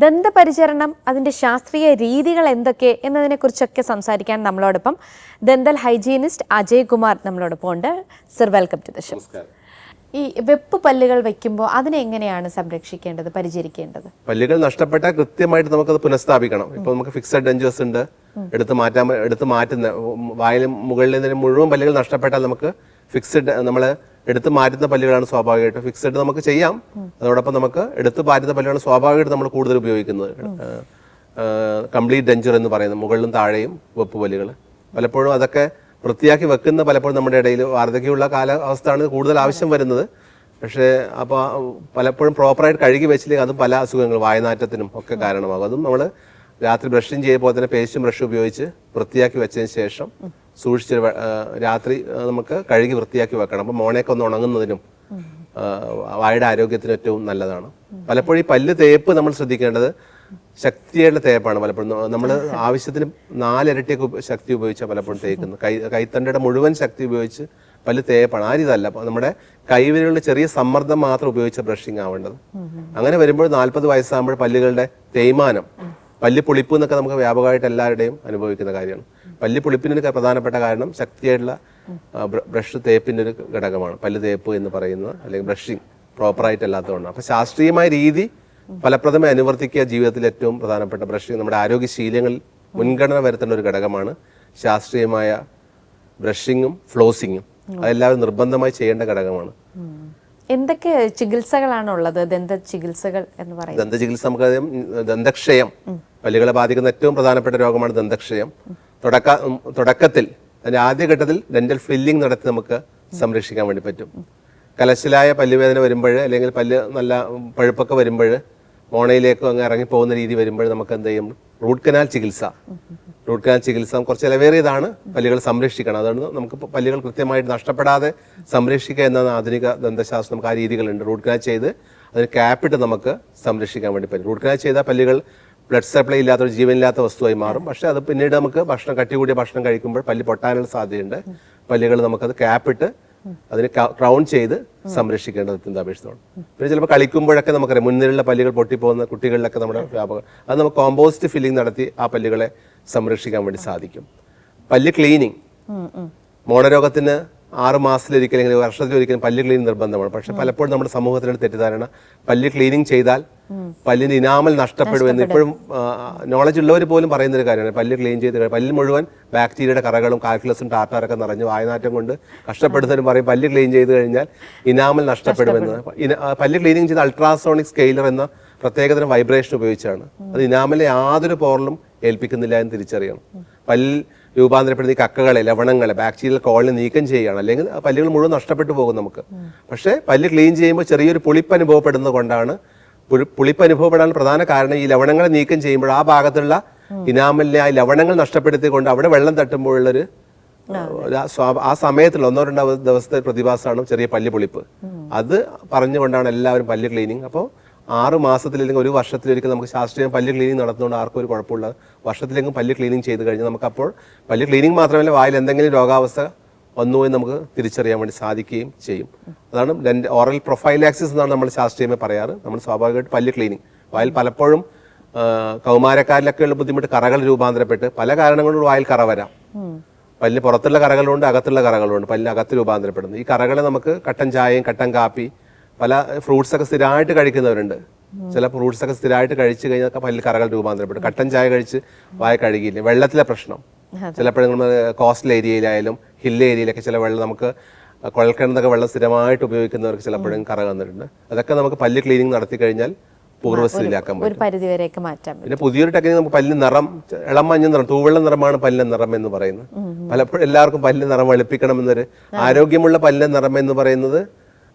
ദന്തപരിചരണം അതിൻ്റെ ശാസ്ത്രീയ രീതികൾ എന്തൊക്കെ എന്നതിനെക്കുറിച്ചൊക്കെ സംസാരിക്കാൻ നമ്മളോടൊപ്പം ദന്തൽ ഹൈജീനിസ്റ്റ് അജയ് കുമാർ നമ്മളോടൊപ്പം ഉണ്ട്. Sir, welcome to the show. ഈ വെപ്പ് പല്ലുകൾ വെക്കുമ്പോൾ അതിനെ എങ്ങനെയാണ് സംരക്ഷിക്കേണ്ടത്, പരിചരിക്കേണ്ടത്? പല്ലുകൾ നഷ്ടപ്പെട്ടാൽ കൃത്യമായിട്ട് നമുക്കത് പുനഃസ്ഥാപിക്കണം. ഇപ്പൊ നമുക്ക് ഫിക്സഡ് ഡെഞ്ചേഴ്സ് ഉണ്ട്, എടുത്ത് മാറ്റുന്ന വായിലും മുകളിൽ നിന്ന് മുഴുവൻ പല്ലുകൾ നഷ്ടപ്പെട്ടാൽ നമുക്ക് ഫിക്സഡ് നമ്മൾ എടുത്ത് മാറ്റുന്ന പല്ലുകളാണ് സ്വാഭാവികമായിട്ട്. ഫിക്സഡ് നമുക്ക് ചെയ്യാം, അതോടൊപ്പം നമുക്ക് എടുത്ത് മാറ്റുന്ന പല്ലുകളാണ് സ്വാഭാവികമായിട്ട് നമ്മൾ കൂടുതൽ ഉപയോഗിക്കുന്നത്. കംപ്ലീറ്റ് ഡെഞ്ചർ എന്ന് പറയുന്നത് മുകളിലും താഴെയും വെപ്പ് പല്ലുകൾ പലപ്പോഴും അതൊക്കെ വൃത്തിയാക്കി വെക്കുന്ന പലപ്പോഴും നമ്മുടെ ഇടയിൽ വാർദ്ധക്യമുള്ള കാലാവസ്ഥയാണ് കൂടുതൽ ആവശ്യം വരുന്നത്. പക്ഷേ അപ്പോൾ പലപ്പോഴും പ്രോപ്പറായിട്ട് കഴുകി വെച്ചില്ലെങ്കിൽ അതും പല അസുഖങ്ങൾ വായനാറ്റത്തിനും ഒക്കെ കാരണമാകും. അതും നമ്മൾ രാത്രി ബ്രഷിങ് ചെയ്യുമ്പോൾ തന്നെ പേസ്റ്റും ബ്രഷും ഉപയോഗിച്ച് വൃത്തിയാക്കി വെച്ചതിന് ശേഷം സൂക്ഷിച്ച് രാത്രി നമുക്ക് കഴുകി വൃത്തിയാക്കി വെക്കണം. അപ്പോൾ മോണയൊക്കെ ഒന്ന് ഉണങ്ങുന്നതിനും വായുടെ ആരോഗ്യത്തിനും ഏറ്റവും നല്ലതാണ്. പലപ്പോഴും ഈ പല്ല് തേപ്പ് നമ്മൾ ശ്രദ്ധിക്കേണ്ടത് ശക്തിയുള്ള തേപ്പാണ്. പലപ്പോഴും നമ്മൾ ആവശ്യത്തിന് 4 ഇരട്ടിയൊക്കെ ശക്തി ഉപയോഗിച്ചാൽ പലപ്പോഴും തേക്കുന്നത്. കൈത്തണ്ടയുടെ മുഴുവൻ ശക്തി ഉപയോഗിച്ച് പല്ല് തേപ്പാണ്. ആ രീതിയല്ല, നമ്മുടെ കൈവിരലുകളുടെ ചെറിയ സമ്മർദ്ദം മാത്രം ഉപയോഗിച്ച ബ്രഷിംഗ് ആവേണ്ടത്. അങ്ങനെ വരുമ്പോൾ 40 വയസ്സാകുമ്പോൾ പല്ലുകളുടെ തേയ്മാനം, പല്ല് പുളിപ്പ് എന്നൊക്കെ നമുക്ക് വ്യാപകമായിട്ട് എല്ലാവരുടെയും അനുഭവിക്കുന്ന കാര്യമാണ്. പല്ല് പുളിപ്പിനൊരു പ്രധാനപ്പെട്ട കാരണം ശക്തിയായിട്ടുള്ള ബ്രഷ് തേപ്പിൻ്റെ ഒരു ഘടകമാണ് പല്ല് തേപ്പ് എന്ന് പറയുന്നത്, അല്ലെങ്കിൽ ബ്രഷിങ് പ്രോപ്പറായിട്ട് അല്ലാത്തതുകൊണ്ടാണ്. അപ്പോൾ ശാസ്ത്രീയമായ രീതി ഫലപ്രദമായി അനുവർത്തിക്കുക ജീവിതത്തിൽ ഏറ്റവും പ്രധാനപ്പെട്ട ബ്രഷിങ് നമ്മുടെ ആരോഗ്യശീലങ്ങളിൽ മുൻഗണന വരുത്തേണ്ട ഒരു ഘടകമാണ്. ശാസ്ത്രീയമായ ബ്രഷിങ്ങും ഫ്ലോസിങ്ങും അതെല്ലാവരും നിർബന്ധമായി ചെയ്യേണ്ട ഘടകമാണ്. എന്തൊക്കെ ചികിത്സകൾ ദന്ത ചികിത്സകൾ എന്ന് പറയുന്നത്? ദന്ത ചികിത്സ നമുക്കറിയാം, ദന്തക്ഷയം പല്ലുകളെ ബാധിക്കുന്ന ഏറ്റവും പ്രധാനപ്പെട്ട രോഗമാണ് ദന്തക്ഷയം. തുടക്കത്തിൽ അതിന്റെ ആദ്യഘട്ടത്തിൽ ഡെന്റൽ ഫില്ലിംഗ് നടത്തി നമുക്ക് സംരക്ഷിക്കാൻ വേണ്ടി പറ്റും. കലശലായ പല്ലുവേദന വരുമ്പോൾ, അല്ലെങ്കിൽ പല്ല് നല്ല പഴുപ്പൊക്കെ വരുമ്പോൾ, മോണയിലേക്ക് അങ്ങ് ഇറങ്ങിപ്പോകുന്ന രീതി വരുമ്പോൾ നമുക്ക് എന്ത് ചെയ്യും? റൂട്ട് കനാൽ ചികിത്സ കുറച്ച് ചിലവേറിയതാണ്. പല്ലുകൾ സംരക്ഷിക്കണം. അതുകൊണ്ട് നമുക്ക് പല്ലുകൾ കൃത്യമായിട്ട് നഷ്ടപ്പെടാതെ സംരക്ഷിക്കുക എന്നാണ് ആധുനിക ദന്തശാസ്ത്രം. നമുക്ക് ആ രീതികളുണ്ട്. റൂട്ട് കനാൽ ചെയ്ത് അതിന് ക്യാപ്പിട്ട് നമുക്ക് സംരക്ഷിക്കാൻ വേണ്ടി പറ്റും. റൂട്ട് കനാൽ ചെയ്താൽ പല്ലുകൾ ബ്ലഡ് സപ്ലൈ ഇല്ലാത്ത ഒരു ജീവനില്ലാത്ത വസ്തുവായി മാറും. പക്ഷേ അത് പിന്നീട് നമുക്ക് കട്ടി കൂടിയ ഭക്ഷണം കഴിക്കുമ്പോൾ പല്ല് പൊട്ടാനുള്ള സാധ്യതയുണ്ട്. പല്ലുകൾ നമുക്കത് ക്യാപ്പിട്ട് അതിന് ക്രൗൺ ചെയ്ത് സംരക്ഷിക്കേണ്ടത് അത്യന്താപേക്ഷിതമാണ്. പിന്നെ ചിലപ്പോൾ കളിക്കുമ്പോഴൊക്കെ നമുക്കറിയാം മുന്നിലുള്ള പല്ലുകൾ പൊട്ടിപ്പോകുന്ന കുട്ടികളിലൊക്കെ നമ്മുടെ വ്യാപകം, അത് നമുക്ക് കോമ്പോസ്റ്റ് ഫില്ലിംഗ് നടത്തി ആ പല്ലുകളെ സംരക്ഷിക്കാൻ വേണ്ടി സാധിക്കും. പല്ല് ക്ലീനിങ്, മോണരോഗത്തിന് 6 മാസത്തിലൊരിക്കൽ അല്ലെങ്കിൽ വർഷത്തിലൊരിക്കലും പല്ല് ക്ലീനിങ് നിർബന്ധമാണ്. പക്ഷെ പലപ്പോഴും നമ്മുടെ സമൂഹത്തിലുള്ള തെറ്റിദ്ധാരണ പല്ല് ക്ലീനിങ് ചെയ്താൽ പല്ലിന് ഇനാമൽ നഷ്ടപ്പെടുമെന്ന് ഇപ്പോഴും നോളജ് ഉള്ളവർ പോലും പറയുന്നൊരു കാര്യമാണ്. പല്ല് ക്ലീൻ ചെയ്ത് പല്ലിൽ മുഴുവൻ ബാക്ടീരിയയുടെ കറകളും കാൽക്കുലസും ടാറ്റാറൊക്കെ നിറഞ്ഞ് വായനാറ്റം കൊണ്ട് കഷ്ടപ്പെടുന്നവരും പറയും പല്ല് ക്ലീൻ ചെയ്ത് കഴിഞ്ഞാൽ ഇനാമൽ നഷ്ടപ്പെടുമെന്ന്. പല്ല് ക്ലീനിങ് ചെയ്ത് അൾട്രാസോണിക് സ്കെയിലർ എന്ന പ്രത്യേകതരം വൈബ്രേഷൻ ഉപയോഗിച്ചാണ്. അത് ഇനാമലെ യാതൊരു പോറലും ഏൽപ്പിക്കുന്നില്ല എന്ന് തിരിച്ചറിയണം. പല്ലിൽ രൂപാന്തരപ്പെടുന്ന ഈ കക്കകളെ, ലവണങ്ങളെ, ബാക്ടീരിയൽ കോളിനെ നീക്കം ചെയ്യുകയാണ്. അല്ലെങ്കിൽ പല്ലുകൾ മുഴുവൻ നഷ്ടപ്പെട്ടു പോകും നമുക്ക്. പക്ഷേ പല്ല് ക്ലീൻ ചെയ്യുമ്പോൾ ചെറിയൊരു പുളിപ്പ് അനുഭവപ്പെടുന്നത് കൊണ്ടാണ്. പുളിപ്പ് അനുഭവപ്പെടാൻ പ്രധാന കാരണം ഈ ലവണങ്ങളെ നീക്കം ചെയ്യുമ്പോൾ ആ ഭാഗത്തുള്ള ഇനാമലിനെ ആ ലവണങ്ങൾ നഷ്ടപ്പെടുത്തിക്കൊണ്ട് അവിടെ വെള്ളം തട്ടുമ്പോഴുള്ളൊരു ആ സമയത്തുള്ള 1-2 ദിവസത്തെ പ്രതിഭാസമാണ് ചെറിയ പല്ല് പുളിപ്പ്. അത് പറഞ്ഞുകൊണ്ടാണ് എല്ലാവരും പല്ല് ക്ലീനിങ്. അപ്പോൾ 6 മാസത്തിൽ അല്ലെങ്കിൽ 1 വർഷത്തിലൊരിക്കൽ നമുക്ക് ശാസ്ത്രീയം പല്ല് ക്ലീനിങ് നടത്തുകൊണ്ട് ആർക്കും ഒരു കുഴപ്പമില്ല. വർഷത്തിലെങ്കിലും പല്ല് ക്ലീനിങ് ചെയ്ത് കഴിഞ്ഞാൽ നമുക്ക് അപ്പോൾ പല്ല് ക്ലീനിങ് മാത്രമല്ല വായിൽ എന്തെങ്കിലും രോഗാവസ്ഥ വന്നു എന്ന് നമുക്ക് തിരിച്ചറിയാൻ വേണ്ടി സാധിക്കുകയും ചെയ്യും. അതാണ് ഓറൽ പ്രൊഫൈലാക്സിസ് എന്നാണ് നമ്മൾ ശാസ്ത്രീയമായി പറയാറ്. നമ്മൾ സ്വാഭാവികമായിട്ട് പല്ല് ക്ലീനിങ് വായിൽ പലപ്പോഴും കൗമാരക്കാരിലൊക്കെയുള്ള ബുദ്ധിമുട്ട് കറകൾ രൂപാന്തരപ്പെട്ട് പല കാരണങ്ങളും വായിൽ കറ വരാം. പല്ലിന് പുറത്തുള്ള കറകളുണ്ട്, അകത്തുള്ള കറകളുണ്ട്. പല്ലിന് അകത്ത് രൂപാന്തരപ്പെടുന്നു. ഈ കറകളെ നമുക്ക് കട്ടൻ ചായയും കട്ടൻ കാപ്പി, പല ഫ്രൂട്ട്സൊക്കെ സ്ഥിരമായിട്ട് കഴിക്കുന്നവരുണ്ട്. ചില ഫ്രൂട്ട്സൊക്കെ സ്ഥിരമായിട്ട് കഴിച്ചു കഴിഞ്ഞാൽ പല്ലിൽ കറകൾ രൂപാന്തരപ്പെടും. കട്ടൻ ചായ കഴിച്ച് വായ കഴുകിയില്ല. വെള്ളത്തിലെ പ്രശ്നം ചിലപ്പോഴും നമ്മൾ കോസ്റ്റൽ ഏരിയയിലായാലും ഹിൽ ഏരിയയിലൊക്കെ ചില വെള്ളം നമുക്ക് കുഴൽക്കിണന്നൊക്കെ വെള്ളം സ്ഥിരമായിട്ട് ഉപയോഗിക്കുന്നവർക്ക് ചിലപ്പോഴും കറ വന്നിട്ടുണ്ട്. അതൊക്കെ നമുക്ക് പല്ല് ക്ലീനിങ് നടത്തി കഴിഞ്ഞാൽ പൂർവ്വസ്ഥിതിയിലാക്കാൻ പറ്റും. പിന്നെ പുതിയൊരു ടെക്നിക്ക് നമുക്ക് പല്ലിന് നിറം, ഇളം മഞ്ഞ നിറം, തൂവെള്ള നിറമാണ് പല്ലിന്റെ നിറം എന്ന് പറയുന്നത്. പലപ്പോഴും എല്ലാവർക്കും പല്ലിന് നിറം വെളുപ്പിക്കണം എന്നൊരു ആരോഗ്യമുള്ള പല്ലിന്റെ നിറം എന്ന് പറയുന്നത്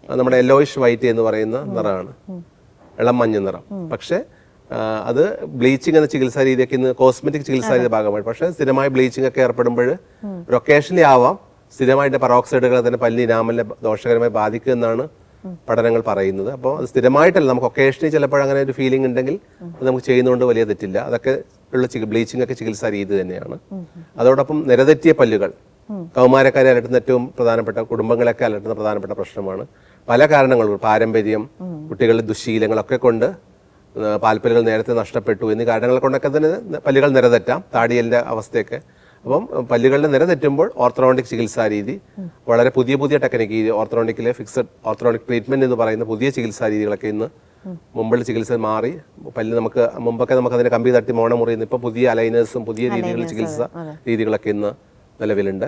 നമ്മുടെ യെല്ലോയിഷ് വൈറ്റ് എന്ന് പറയുന്ന നിറമാണ്, ഇളം മഞ്ഞ നിറം. പക്ഷെ അത് ബ്ലീച്ചിങ് എന്ന ചികിത്സാ രീതിയൊക്കെ ഇന്ന് കോസ്മെറ്റിക് ചികിത്സാ രീതിയുടെ ഭാഗമായി. പക്ഷെ സ്ഥിരമായി ബ്ലീച്ചിങ് ഒക്കെ ഏർപ്പെടുമ്പോൾ ഒരു ഒക്കേഷനിൽ ആവാം സ്ഥിരമായിട്ട് പെറോക്സൈഡുകൾ തന്നെ പല്ലിന് ഇനാമലിനെ ദോഷകരമായി ബാധിക്കുക എന്നാണ് പഠനങ്ങൾ പറയുന്നത്. അപ്പോൾ അത് സ്ഥിരമായിട്ടല്ല, നമുക്ക് ഒക്കേഷനിൽ ചിലപ്പോൾ അങ്ങനെ ഒരു ഫീലിംഗ് ഉണ്ടെങ്കിൽ അത് നമുക്ക് ചെയ്യുന്നതുകൊണ്ട് വലിയ തെറ്റില്ല. അതൊക്കെ ഉള്ള ബ്ലീച്ചിങ് ഒക്കെ ചികിത്സാ രീതി തന്നെയാണ്. അതോടൊപ്പം നിരതെറ്റിയ പല്ലുകൾ കൗമാരക്കാരെ അലട്ടുന്ന ഏറ്റവും പ്രധാനപ്പെട്ട, കുടുംബങ്ങളൊക്കെ അലട്ടുന്ന പ്രധാനപ്പെട്ട പ്രശ്നമാണ്. പല കാരണങ്ങളും, പാരമ്പര്യം, കുട്ടികളുടെ ദുശ്ശീലങ്ങളൊക്കെ കൊണ്ട് പാൽപ്പല്ലുകൾ നേരത്തെ നഷ്ടപ്പെട്ടു എന്നീ കാരണങ്ങൾ കൊണ്ടൊക്കെ തന്നെ പല്ലുകൾ നിരതെറ്റാം, താടിയലിൻ്റെ അവസ്ഥയൊക്കെ. അപ്പം പല്ലുകളുടെ നിര തെറ്റുമ്പോൾ ഓർത്തോഡോണ്ടിക് ചികിത്സാ രീതി, വളരെ പുതിയ പുതിയ ടെക്നിക്ക്, ഈ ഓർത്തോഡോണ്ടിക്കിലെ ഫിക്സഡ് ഓർത്തോഡോണ്ടിക് ട്രീറ്റ്മെന്റ് എന്ന് പറയുന്ന പുതിയ ചികിത്സാ രീതികളൊക്കെ ഇന്ന് മുമ്പുള്ള ചികിത്സ മാറി. പല്ല് നമുക്ക് മുമ്പൊക്കെ നമുക്ക് അതിനെ കമ്പി തട്ടി മോണം മുറിയുന്നു. ഇപ്പോൾ പുതിയ അലൈനേഴ്സും പുതിയ രീതിയിലുള്ള ചികിത്സാ രീതികളൊക്കെ ഇന്ന് നിലവിലുണ്ട്.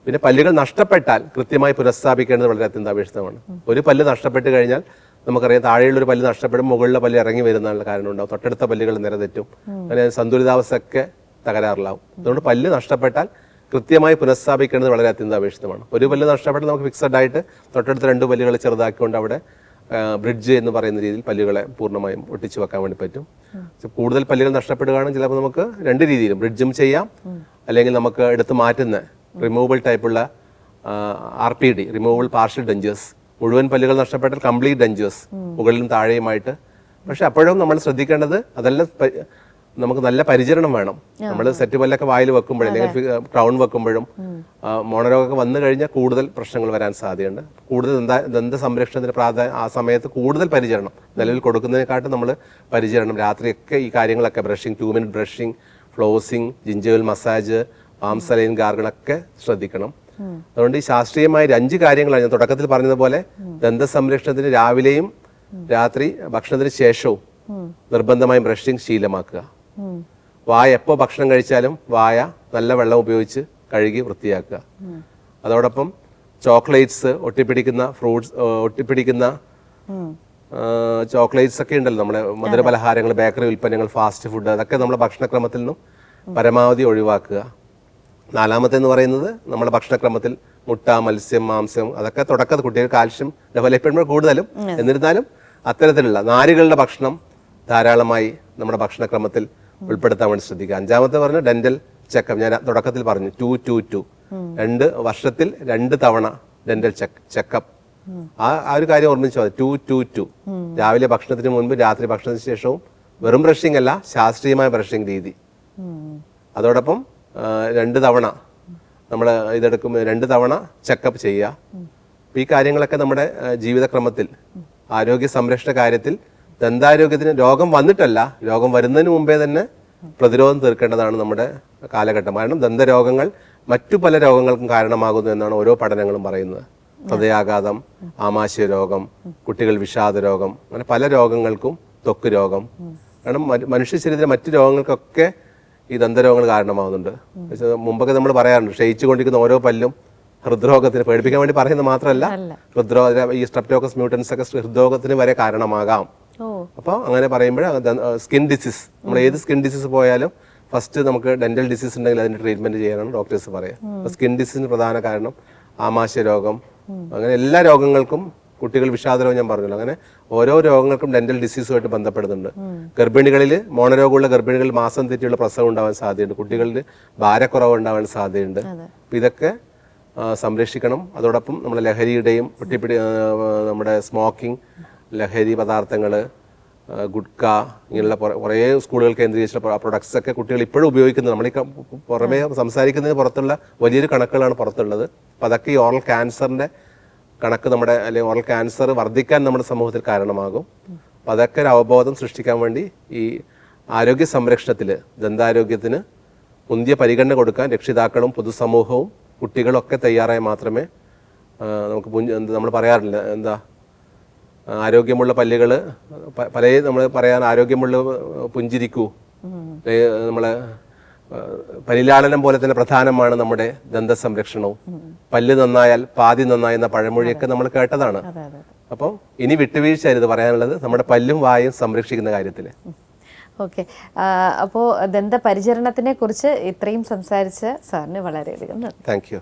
പിന്നെ പല്ലുകൾ നഷ്ടപ്പെട്ടാൽ കൃത്യമായി പുനഃസ്ഥാപിക്കേണ്ടത് വളരെ അത്യന്താപേക്ഷിതമാണ്. ഒരു പല്ല് നഷ്ടപ്പെട്ട് കഴിഞ്ഞാൽ നമുക്കറിയാം, താഴെയുള്ളൊരു പല്ല് നഷ്ടപ്പെടും, മുകളിലെ പല്ല് ഇറങ്ങി വരുന്നതിനുള്ള കാരണം ഉണ്ടാവും. തൊട്ടടുത്ത പല്ലുകൾ നിരതെറ്റും, അങ്ങനെ സന്തുലിതാവസ്ഥ ഒക്കെ തകരാറിലാവും. അതുകൊണ്ട് പല്ല് നഷ്ടപ്പെട്ടാൽ കൃത്യമായി പുനഃസ്ഥാപിക്കേണ്ടത് വളരെ അത്യന്താപേക്ഷിതമാണ്. ഒരു പല്ല് നഷ്ടപ്പെട്ടാൽ നമുക്ക് ഫിക്സഡ് ആയിട്ട് തൊട്ടടുത്ത 2 പല്ലുകൾ ചെറുതാക്കിക്കൊണ്ട് അവിടെ ബ്രിഡ്ജ് എന്ന് പറയുന്ന രീതിയിൽ പല്ലുകളെ പൂർണ്ണമായും ഒട്ടിച്ചു വെക്കാൻ വേണ്ടി പറ്റും. കൂടുതൽ പല്ലുകൾ നഷ്ടപ്പെടുകയാണെങ്കിൽ ചിലപ്പോൾ നമുക്ക് 2 രീതിയിലും ബ്രിഡ്ജും ചെയ്യാം, അല്ലെങ്കിൽ നമുക്ക് എടുത്ത് മാറ്റുന്ന റിമൂവബിൾ ടൈപ്പുള്ള RPD, റിമൂവബിൾ പാർഷ്യൽ ഡെഞ്ചേഴ്സ്, മുഴുവൻ പല്ലുകൾ നഷ്ടപ്പെട്ടാൽ കംപ്ലീറ്റ് ഡെഞ്ചേഴ്സ് മുകളിലും താഴെയുമായിട്ട്. പക്ഷെ അപ്പോഴും നമ്മൾ ശ്രദ്ധിക്കേണ്ടത് അതെല്ലാം നമുക്ക് നല്ല പരിചരണം വേണം. നമ്മൾ സെറ്റ് പല്ലൊക്കെ വായിൽ വെക്കുമ്പോഴും അല്ലെങ്കിൽ ക്രൗൺ വെക്കുമ്പോഴും മോണരോഗമൊക്കെ വന്നു കഴിഞ്ഞാൽ കൂടുതൽ പ്രശ്നങ്ങൾ വരാൻ സാധ്യതയുണ്ട്. കൂടുതൽ ദന്ത സംരക്ഷണത്തിന് ആ സമയത്ത് കൂടുതൽ പരിചരണം നിലവിൽ കൊടുക്കുന്നതിനെക്കാട്ടും നമ്മൾ പരിചരണം രാത്രിയൊക്കെ ഈ കാര്യങ്ങളൊക്കെ brushing, 2 minute brushing, flossing, gingival massage, ആംസലൈൻ ഗാർഗിളൊക്കെ ശ്രദ്ധിക്കണം. അതുകൊണ്ട് ഈ ശാസ്ത്രീയമായ 5 കാര്യങ്ങളാണ് ഞാൻ തുടക്കത്തിൽ പറഞ്ഞതുപോലെ. ദന്ത സംരക്ഷണത്തിന് രാവിലെയും രാത്രി ഭക്ഷണത്തിന് ശേഷവും നിർബന്ധമായും ബ്രഷിംഗ് ശീലമാക്കുക. വായ എപ്പോൾ ഭക്ഷണം കഴിച്ചാലും വായ നല്ല വെള്ളം ഉപയോഗിച്ച് കഴുകി വൃത്തിയാക്കുക. അതോടൊപ്പം ചോക്ലേറ്റ്സ്, ഒട്ടിപ്പിടിക്കുന്ന ഫ്രൂട്ട്സ്, ഒട്ടിപ്പിടിക്കുന്ന ചോക്ലേറ്റ്സ് ഒക്കെ ഉണ്ടല്ലോ, നമ്മുടെ മധുരപലഹാരങ്ങൾ, ബേക്കറി ഉൽപ്പന്നങ്ങൾ, ഫാസ്റ്റ് ഫുഡ്, അതൊക്കെ നമ്മുടെ ഭക്ഷണക്രമത്തിൽ നിന്നും പരമാവധി ഒഴിവാക്കുക. 4ാമത്തെ എന്ന് പറയുന്നത് നമ്മുടെ ഭക്ഷണക്രമത്തിൽ മുട്ട, മത്സ്യം, മാംസം, അതൊക്കെ തുടക്കത്തിൽ കുട്ടികൾ കാൽഷ്യം ഡെവലപ്പ് ചെയ്യുമ്പോൾ കൂടുതലും, എന്നിരുന്നാലും അത്തരത്തിലുള്ള നാരുകളുടെ ഭക്ഷണം ധാരാളമായി നമ്മുടെ ഭക്ഷണക്രമത്തിൽ ഉൾപ്പെടുത്താൻ വേണ്ടി ശ്രദ്ധിക്കുക. 5ാമത്തെ പറഞ്ഞു ഡെന്റൽ ചെക്കപ്പ്. ഞാൻ തുടക്കത്തിൽ പറഞ്ഞു 2-2-2, 2 വർഷത്തിൽ 2 തവണ ഡെന്റൽ ചെക്കപ്പ്. ആ ഒരു കാര്യം ഓർമ്മിച്ചു. 2-2-2, രാവിലെ ഭക്ഷണത്തിന് മുൻപ്, രാത്രി ഭക്ഷണത്തിന് ശേഷവും. വെറും ബ്രഷിംഗ് അല്ല, ശാസ്ത്രീയമായ ബ്രഷിംഗ് രീതി. അതോടൊപ്പം 2 തവണ നമ്മൾ ഇതെടുക്കുമ്പോൾ 2 തവണ ചെക്കപ്പ് ചെയ്യുക. ഈ കാര്യങ്ങളൊക്കെ നമ്മുടെ ജീവിതക്രമത്തിൽ, ആരോഗ്യ സംരക്ഷണ കാര്യത്തിൽ, ദന്താരോഗ്യത്തിന് രോഗം വന്നിട്ടല്ല, രോഗം വരുന്നതിന് മുമ്പേ തന്നെ പ്രതിരോധം തീർക്കേണ്ടതാണ് നമ്മുടെ കാലഘട്ടം. കാരണം ദന്തരോഗങ്ങൾ മറ്റു പല രോഗങ്ങൾക്കും കാരണമാകുന്നു എന്നാണ് ഓരോ പഠനങ്ങളും പറയുന്നത്. ഹൃദയാഘാതം, ആമാശയ രോഗം, കുട്ടികൾ വിഷാദ രോഗം, അങ്ങനെ പല രോഗങ്ങൾക്കും, ത്വക്ക് രോഗം, കാരണം മനുഷ്യ ശരീരത്തിലെ മറ്റു രോഗങ്ങൾക്കൊക്കെ ഈ ദന്തരോഗങ്ങൾ കാരണമാകുന്നുണ്ട്. മുമ്പൊക്കെ നമ്മൾ പറയാറുണ്ട്, ക്ഷയിച്ചു കൊണ്ടിരിക്കുന്ന ഓരോ പല്ലും ഹൃദ്രോഗത്തിന്, പേടിപ്പിക്കാൻ വേണ്ടി പറയുന്നത് മാത്രമല്ല, ഈ സ്ട്രെപ്റ്റോക്കസ് മ്യൂട്ടൻസ് ഒക്കെ ഹൃദ്രോഗത്തിന് വരെ കാരണമാകാം. അപ്പോൾ അങ്ങനെ പറയുമ്പോൾ സ്കിൻ ഡിസീസ്, നമ്മൾ ഏത് സ്കിൻ ഡിസീസ് പോയാലും ഫസ്റ്റ് നമുക്ക് ഡെന്റൽ ഡിസീസ് ഉണ്ടെങ്കിൽ അതിന്റെ ട്രീറ്റ്മെന്റ് ചെയ്യാനാണ് ഡോക്ടേഴ്സ് പറയുക. സ്കിൻ ഡിസീസിന് പ്രധാന കാരണം ആമാശയ രോഗം, അങ്ങനെ എല്ലാ രോഗങ്ങൾക്കും, കുട്ടികൾ വിഷാദരോഗം ഞാൻ പറഞ്ഞല്ലോ, അങ്ങനെ ഓരോ രോഗങ്ങൾക്കും ഡെന്റൽ ഡിസീസുമായിട്ട് ബന്ധപ്പെടുന്നുണ്ട്. ഗർഭിണികളിൽ, മോണരോഗമുള്ള ഗർഭിണികളിൽ മാസം തെറ്റിയുള്ള പ്രസവം ഉണ്ടാവാൻ സാധ്യതയുണ്ട്. കുട്ടികളിൽ ഭാരക്കുറവ് ഉണ്ടാവാൻ സാധ്യതയുണ്ട്. അപ്പം ഇതൊക്കെ സംരക്ഷിക്കണം. അതോടൊപ്പം നമ്മുടെ ലഹരിയുടെയും നമ്മുടെ സ്മോക്കിംഗ്, ലഹരി പദാർത്ഥങ്ങൾ, ഗുഡ്ക, ഇങ്ങനെയുള്ള കുറേ സ്കൂളുകൾ കേന്ദ്രീകരിച്ചിട്ടുള്ള പ്രൊഡക്ട്സ് ഒക്കെ കുട്ടികൾ ഇപ്പോഴും ഉപയോഗിക്കുന്നത്. നമ്മൾ ഈ പുറമേ സംസാരിക്കുന്നതിന് പുറത്തുള്ള വലിയൊരു കണക്കുകളാണ് പുറത്തുള്ളത്. അപ്പം അതൊക്കെ ഈ ഓറൽ ക്യാൻസറിൻ്റെ കണക്ക്, നമ്മുടെ അല്ലെങ്കിൽ ഓറൽ ക്യാൻസർ വർദ്ധിക്കാൻ നമ്മുടെ സമൂഹത്തിൽ കാരണമാകും. അപ്പം അതൊക്കെ ഒരു അവബോധം സൃഷ്ടിക്കാൻ വേണ്ടി ഈ ആരോഗ്യ സംരക്ഷണത്തിൽ, ദന്താരോഗ്യത്തിന് മുന്തിയ പരിഗണന കൊടുക്കാൻ രക്ഷിതാക്കളും പൊതുസമൂഹവും കുട്ടികളും ഒക്കെ തയ്യാറായി മാത്രമേ നമുക്ക് നമ്മൾ പറയാറില്ല, എന്താ, ആരോഗ്യമുള്ള പല്ലുകൾ പല നമ്മൾ പറയാൻ, ആരോഗ്യമുള്ള പുഞ്ചിരിക്കൂ, നമ്മളെ പരിലാളനം പോലെ തന്നെ പ്രധാനമാണ് നമ്മുടെ ദന്ത സംരക്ഷണവും. പല്ല് നന്നായാൽ പാതി നന്നായി എന്ന പഴമൊഴിയൊക്കെ നമ്മൾ കേട്ടതാണ്. അപ്പോൾ ഇനി വിട്ടുവീഴ്ച ഇത് പറയാനുള്ളത് നമ്മുടെ പല്ലും വായും സംരക്ഷിക്കുന്ന കാര്യത്തിൽ. ഓക്കെ, അപ്പോൾ ദന്ത പരിചരണത്തിനെ കുറിച്ച് ഇത്രയും സംസാരിച്ച സാറിന് വളരെയധികം നന്ദി. Thank you.